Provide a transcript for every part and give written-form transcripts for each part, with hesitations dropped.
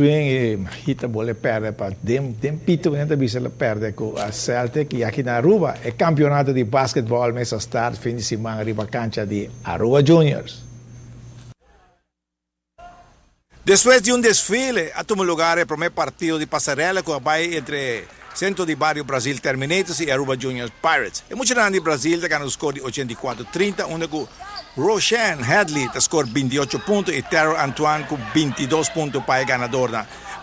swing e hita bola perde para dem pito nenta bisa la perde com a Celtic e aqui na Aruba é campeonato de basquetebol mesa start fim de semana riba cancha de Aruba Juniors. Después de un desfile, a tomar lugar el primer partido de pasarela que va entre Centro de Barrio Brasil Terminators y Aruba Juniors Pirates. En mucho de Brasil ganó el score de 84-30, donde Roshan Hadley score 28 puntos y Terrell Antoine con 22 puntos para el ganador.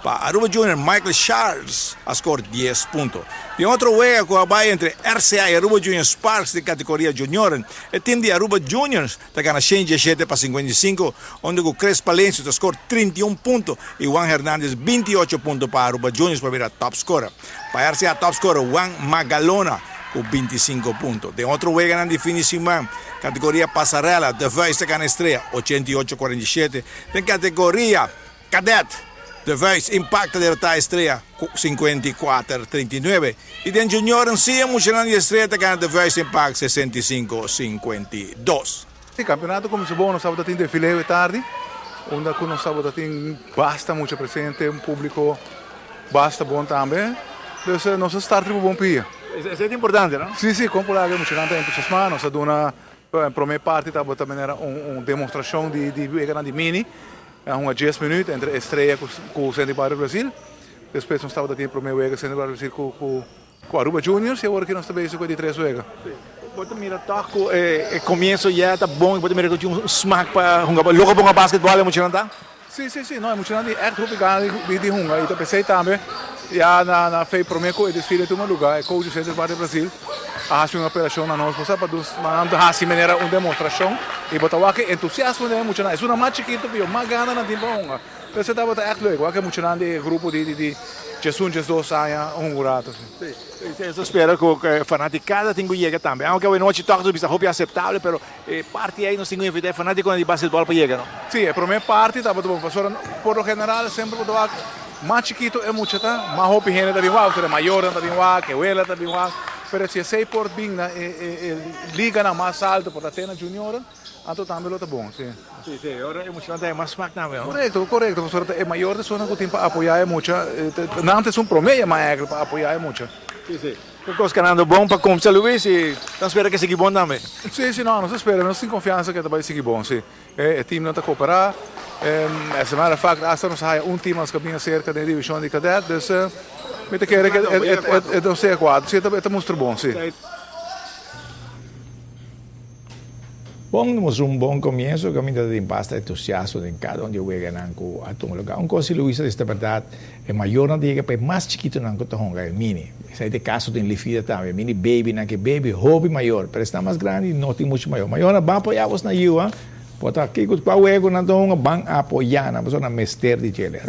Para Aruba Juniors, Michael Charles score 10 puntos. Y otro juego que va entre RCA y Aruba Juniors Sparks de categoría junior. El team de Aruba Juniors gana 107 para 55, donde Cres Palencia score 31 puntos y Juan Hernández 28 puntos para Aruba Juniors para ver a top scorer. Para RCA top scorer Juan Magalona con 25 puntos. De otro juego ganan de fin de semana, categoría pasarela, The Voice gana estrella 88-47. De categoría cadet, The Voice impacta de la estrella 54-39. Y de junior en sí, mucha de estrella gana The Voice Impact 65-52. El campeonato comenzó bueno, sábado tiene desfile de tarde, donde con sábado tiene basta mucho presente, un público basta bom también. Entonces, nos start un buen pie. Eso es importante, ¿no? Sí, sí, como la mucha gente entusiasmada, nos da una primera parte también era una demostración de mini. Uma 10 minutos entre estreia com o Centro de Barrio Brasil. Depois nós estávamos aqui para o meu jogo Centro de Barrio Brasil com Aruba Juniors e agora que nós estamos com de 3 jogos. Pode mirar toco, começo já está bom, pode mirar que tinha smaak para jogar logo para basquetebol é muito não. Sim, sim, sim, não é muito não, é muito legal de jogar. E pensei também, já na fei para mim com desfile de um lugar, com o Centro de Barrio Brasil. Hace uma operação na nossa, para assim maneira uma demonstração e botar o que entusiasmo é muito não, é uma mais chiquita, mais gana na tempo uma. Então está botar echt leuk, o que muito não de grupo de Jesus dos anos honrados. Sim, eu espero que a fanaticada tenha chega também. Aunque hoje noite toca bisa roupa aceitável, pero parte aí nós temos que fanático de basquetebol para chegar, não? Sim, a primeira parte está bom, por lo general sempre botar mais chiquito é muito tá, mais roupa gente também igual, ser maior também igual, que ela também igual. Pero si sei por bem liga na mais alta por até na junior, então também está bom, sim. Sim, sim, agora é muito mais smack também. Correto, correto, professor, é maior de zona que tem para apoiar muito. Antes promedio mais para apoiar muito. Sim, sim. Ficou ganhando bom para começar Luiz e então espera que siga bom também. Sim, sim, não, nós esperamos, nós temos confiança que vai seguir bom, sim. O time não está cooperar. As a matter of fact, hasta nós há time que vinha cerca da divisão de cadete, então me te quero que não seja quadro, sim, está muito bom, sim. Bom, temos bom começo, caminho de bastante entusiasmo em cada onde juega nanco a todo lugar. Coisa Luisa, esta verdade, é maior não diga, mas mais chiquito nanco tá honga, é mini. Esse caso tem lifida também, mini baby, nanque baby, hobby maior, mas está mais grande, não tem muito maior. Maior na banco apoiar você na Iua, pode aqui com o ego na donga, ban apoiar na pessoa na mester de gele.